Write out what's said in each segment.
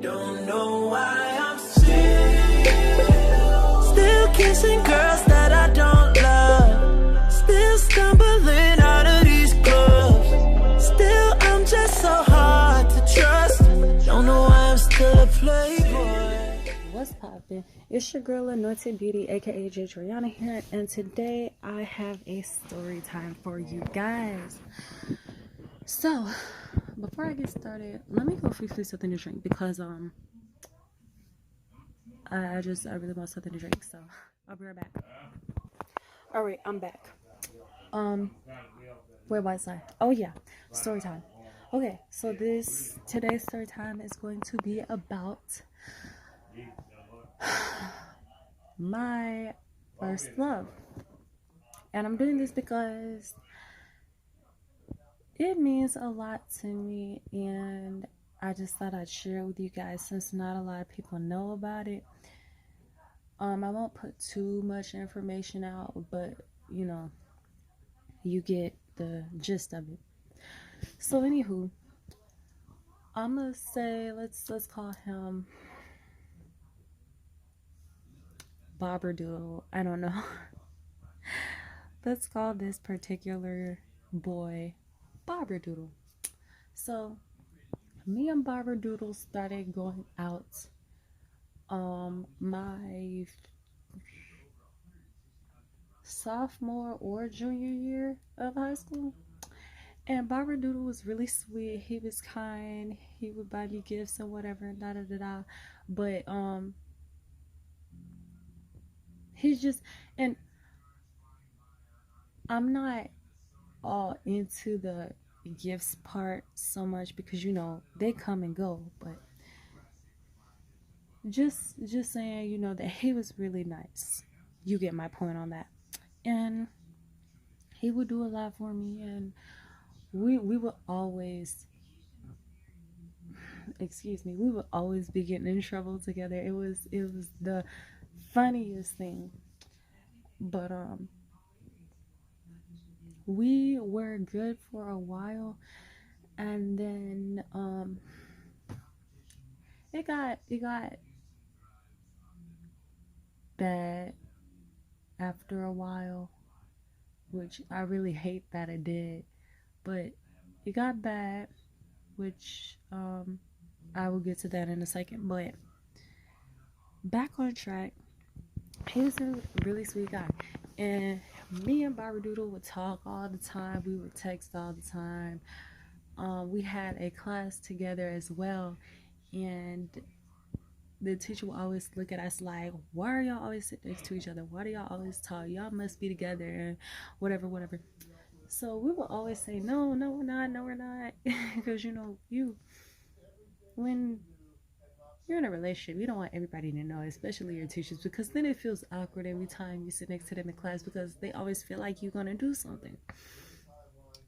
Don't know why I'm still kissing girls that I don't love. Still stumbling out of these clubs. Still I'm just so hard to trust. Don't know why I'm still a playboy. What's poppin'? It's your girl Anointed Beauty, aka Jadriana here, and today I have a story time for you guys. So before I get started, let me go fix something to drink because I really want something to drink, so I'll be right back. Alright, I'm back. Where was I? Oh yeah, story time. Okay, so today's story time is going to be about my first love. And I'm doing this because it means a lot to me, and I just thought I'd share it with you guys since not a lot of people know about it. I won't put too much information out, but you know, you get the gist of it. So anywho, I'm gonna say let's call him Bobberdoodle. I don't know. Let's call this particular boy Bobberdoodle. So me and Bobberdoodle started going out my sophomore or junior year of high school. And Bobberdoodle was really sweet. He was kind. He would buy me gifts and whatever, da da da da. But he's just, and I'm not all into the gifts part so much because you know they come and go, but just saying, you know, that he was really nice. You get my point on that. And he would do a lot for me, and we would always we would always be getting in trouble together. It was the funniest thing. But we were good for a while, and then it got bad after a while, which I really hate that it did, but it got bad, which I will get to that in a second. But back on track, he was a really sweet guy, and me and Bobberdoodle would talk all the time. We would text all the time. We had a class together as well, and the teacher would always look at us like, why are y'all always sitting next to each other? Why do y'all always talk? Y'all must be together and whatever. So we would always say, no, we're not. Because, you know, when you're in a relationship, you don't want everybody to know, especially your teachers, because then it feels awkward every time you sit next to them in class because they always feel like you're going to do something.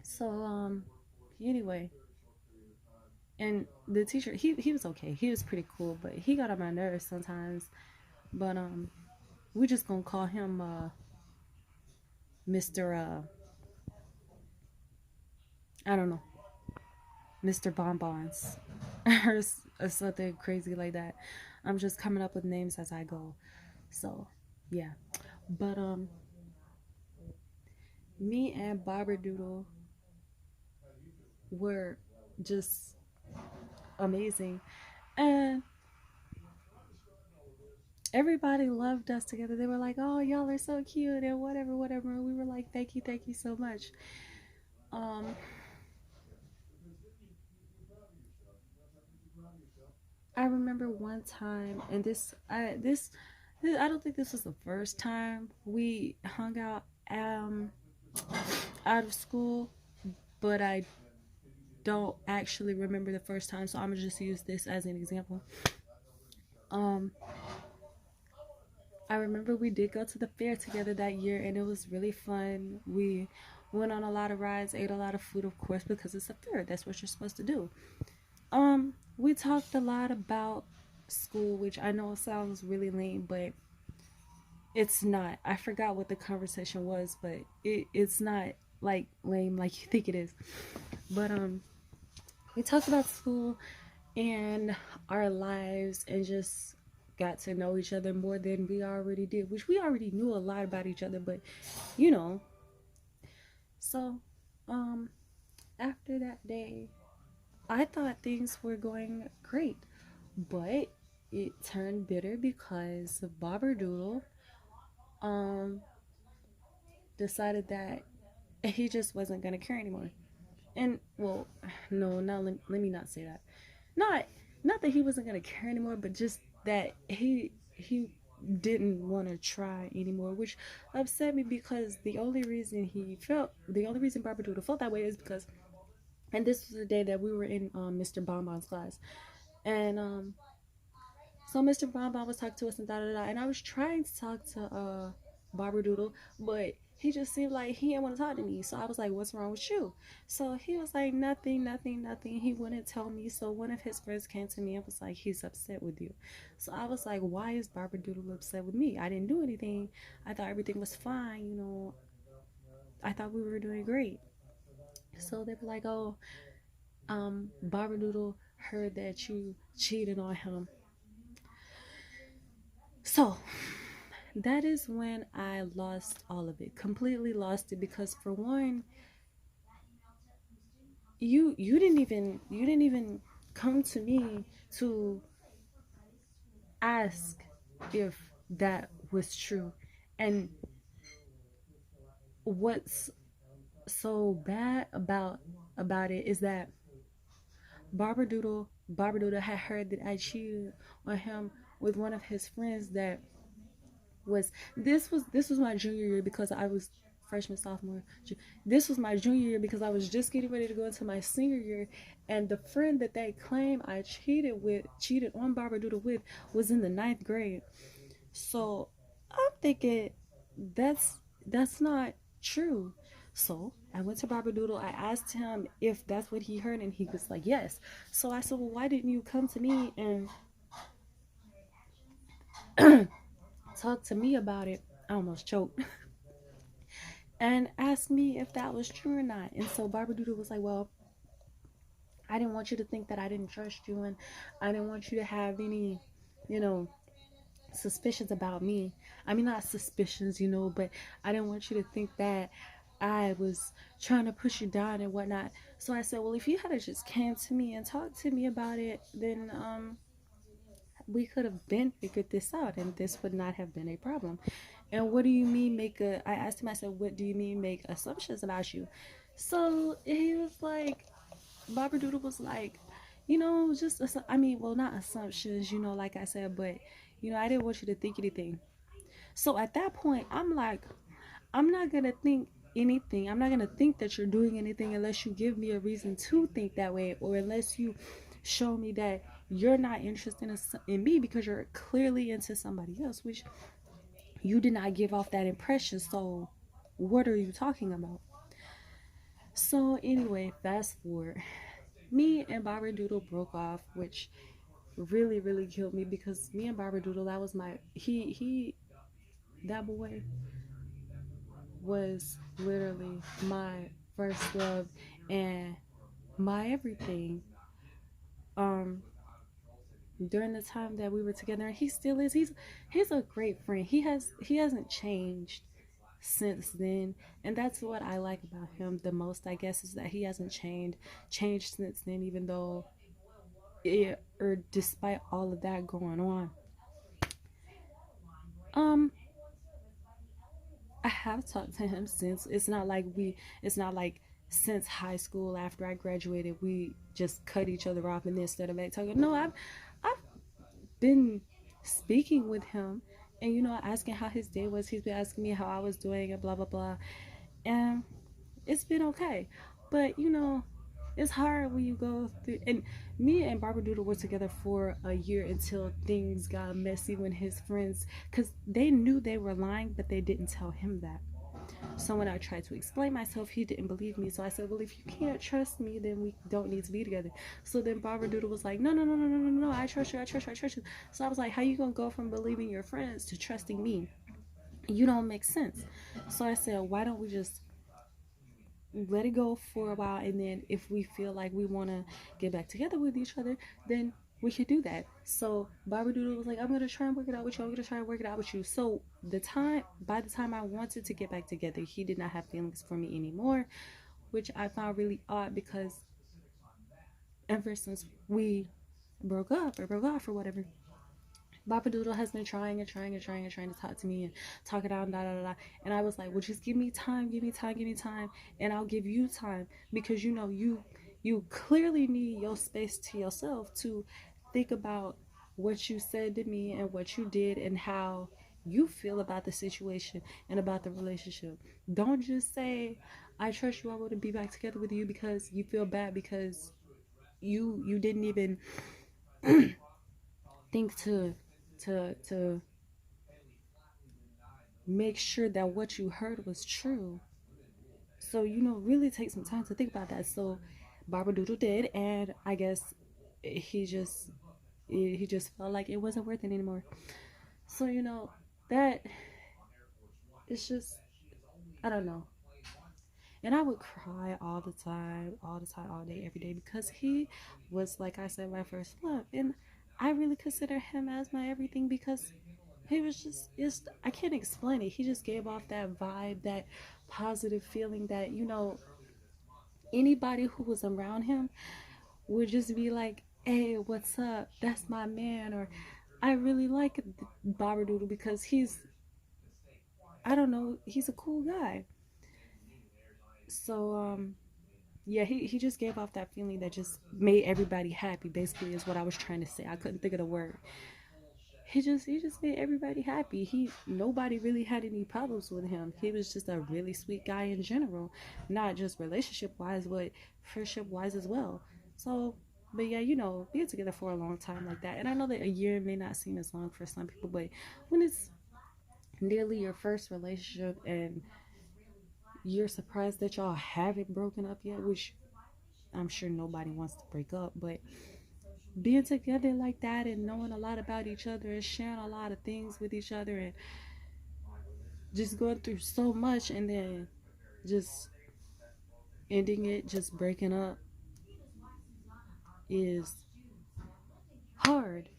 So, anyway. And the teacher, he was okay. He was pretty cool, but he got on my nerves sometimes. But we just gonna call him Mr. I don't know, Mr. Bonbons or something crazy like that. I'm just coming up with names as I go. So yeah, but me and Bobberdoodle were just amazing, and everybody loved us together. They were like, oh, y'all are so cute and whatever, and we were like, thank you so much. I remember one time, and I don't think this was the first time we hung out out of school, but I don't actually remember the first time, so I'm gonna just use this as an example. I remember we did go to the fair together that year, and it was really fun. We went on a lot of rides, ate a lot of food, of course, because it's a fair. That's what you're supposed to do. We talked a lot about school, which I know sounds really lame, but it's not. I forgot what the conversation was, but it's not like lame like you think it is. But we talked about school, and our lives, and just got to know each other more than we already did, which we already knew a lot about each other, but you know. So, um, after that day, I thought things were going great, but it turned bitter because Bobberdoodle um decided that he just wasn't gonna care anymore. And well, no, no, let me not say that. Not not that he wasn't gonna care anymore, but just that he didn't want to try anymore, which upset me because the only reason Barbara felt that way is because, and this was the day that we were in Mr. Bonbon's class, and so Mr. Bonbon was talking to us and da da da, and I was trying to talk to Barbara but he just seemed like he didn't want to talk to me. So I was like, "What's wrong with you?" So he was like, "Nothing, nothing, nothing." He wouldn't tell me. So one of his friends came to me and was like, "He's upset with you." So I was like, "Why is Barbara upset with me? I didn't do anything. I thought everything was fine. You know, I thought we were doing great." So they were like, "Oh, Barbara heard that you cheated on him." So that is when I lost all of it. Completely lost it because for one, you didn't even come to me to ask if that was true. And what's so bad about it is that Barbara had heard that I cheated on him with one of his friends that this was my junior year because I was freshman sophomore. This was my junior year because I was just getting ready to go into my senior year, and the friend that they claim I cheated on Barbara with, was in the ninth grade. So I'm thinking that's not true. So I went to Barbara I asked him if that's what he heard, and he was like, yes. So I said, well, why didn't you come to me and talk to me about it? I almost choked. And asked me if that was true or not. And so Barbara was like, well, I didn't want you to think that I didn't trust you, and I didn't want you to have any, you know, suspicions about me. I mean, not suspicions, you know, but I didn't want you to think that I was trying to push you down and whatnot. So I said, well, if you had just came to me and talked to me about it, then we could have been figured this out, and this would not have been a problem. And what do you mean I asked him, I said, what do you mean make assumptions about you? So he was like, Barbara was like, you know, just, I mean, well, not assumptions, you know, like I said, but, you know, I didn't want you to think anything. So at that point, I'm like, I'm not going to think anything. I'm not going to think that you're doing anything unless you give me a reason to think that way, or unless you show me that you're not interested in me because you're clearly into somebody else, which you did not give off that impression. So what are you talking about? So anyway, fast forward. Me and Barbara broke off, which really, really killed me because me and Barbara that was my that boy was literally my first love and my everything. Um, during the time that we were together, and he still is. He's a great friend. He hasn't changed since then, and that's what I like about him the most, I guess, is that he hasn't changed since then, even though or despite all of that going on. um I have talked to him since. It's not like since high school after I graduated we just cut each other off and then started back talking. No, I've been speaking with him, and you know, asking how his day was. He's been asking me how I was doing and blah blah blah, and it's been okay. But you know, it's hard when you go through. And me and Barbara were together for a year until things got messy when his friends, because they knew they were lying, but they didn't tell him that. So when I tried to explain myself, he didn't believe me. So I said, well, if you can't trust me, then we don't need to be together. So then Barbara was like, no, no, no, no, no, no, no, I trust you, I trust you, I trust you. So I was like, how you gonna go from believing your friends to trusting me? You don't make sense. So I said, why don't we just let it go for a while, and then if we feel like we want to get back together with each other, then we could do that. So Bobberdoodle was like, I'm gonna try and work it out with you. I'm gonna try and work it out with you. So by the time I wanted to get back together, he did not have feelings for me anymore, which I found really odd because ever since we broke up or broke off or whatever, Bobberdoodle has been trying and trying and trying and trying to talk to me and talk it out and da da da. And I was like, well, just give me time, give me time, give me time, and I'll give you time, because you know you clearly need your space to yourself to think about what you said to me and what you did and how you feel about the situation and about the relationship. Don't just say, I trust you, I want to be back together with you, because you feel bad because you didn't even think to make sure that what you heard was true. So, you know, really take some time to think about that. So Barbara did, and I guess he just he just felt like it wasn't worth it anymore. So, you know, that it's just, I don't know. And I would cry all the time, all the time, all day, every day, because he was, like I said, my first love. And I really consider him as my everything, because he was just, I can't explain it. He just gave off that vibe, that positive feeling that, you know, anybody who was around him would just be like, hey, what's up? That's my man. Or I really like Bobberdoodle because I don't know, he's a cool guy. So, yeah, he just gave off that feeling that just made everybody happy, basically, is what I was trying to say. I couldn't think of the word. He just made everybody happy. Nobody really had any problems with him. He was just a really sweet guy in general, not just relationship wise, but friendship wise as well. So, but yeah, you know, being together for a long time like that, and I know that a year may not seem as long for some people, but when it's nearly your first relationship and you're surprised that y'all haven't broken up yet, which I'm sure nobody wants to break up, but being together like that and knowing a lot about each other and sharing a lot of things with each other and just going through so much, and then just ending it, just breaking up, is hard.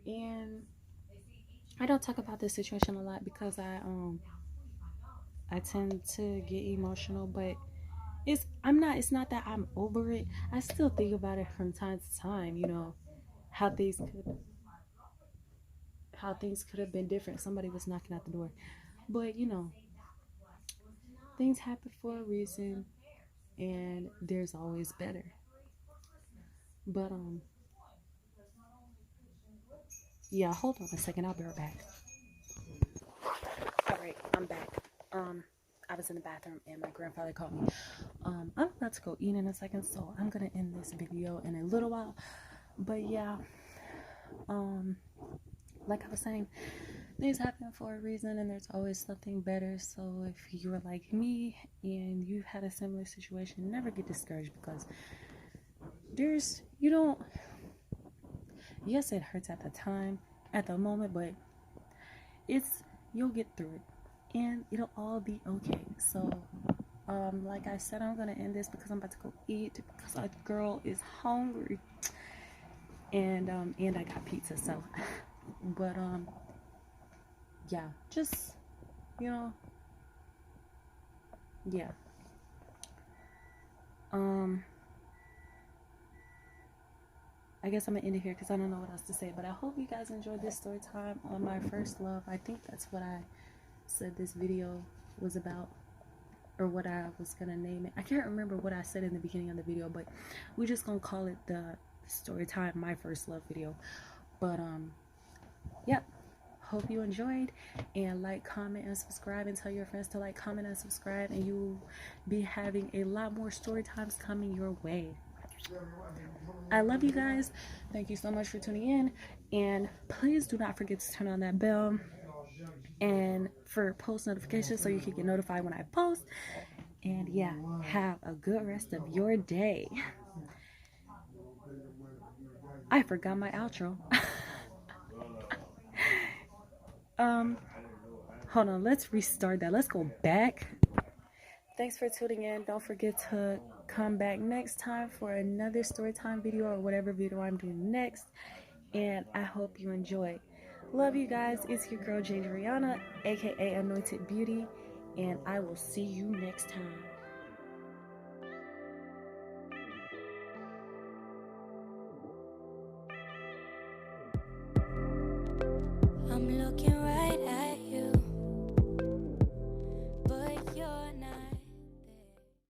And I don't talk about this situation a lot because I tend to get emotional, but it's not that I'm over it. I still think about it from time to time, you know, how things could how things could have been different. Somebody was knocking at the door. But you know, things happen for a reason, and there's always better. But yeah, hold on a second, I'll be right back. Alright, I'm back. I was in the bathroom and my grandfather called me. I'm about to go eat in a second, so I'm gonna end this video in a little while. But yeah, um like I was saying, things happen for a reason, and there's always something better. So if you're like me and you've had a similar situation, never get discouraged, because you don't, yes, it hurts at the time, at the moment, but you'll get through it and it'll all be okay. So like I said, I'm gonna end this because I'm about to go eat, because our girl is hungry, and I got pizza. So but yeah, just, you know, yeah, I guess I'm gonna end it here because I don't know what else to say. But I hope you guys enjoyed this story time on my first love. I think that's what I said this video was about, or what I was gonna name it. I can't remember what I said in the beginning of the video, but we're just gonna call it the story time my first love video. But yep, hope you enjoyed, and like, comment, and subscribe, and tell your friends to like, comment, and subscribe, and you'll be having a lot more story times coming your way. I love you guys. Thank you so much for tuning in, and please do not forget to turn on that bell and for post notifications so you can get notified when I post. And yeah, have a good rest of your day. I forgot my outro. Hold on, let's restart that. Let's go back. Thanks for tuning in. Don't forget to come back next time for another storytime video or whatever video I'm doing next. And I hope you enjoy. Love you guys. It's your girl Jadriana, aka Anointed Beauty, and I will see you next time. I'm looking right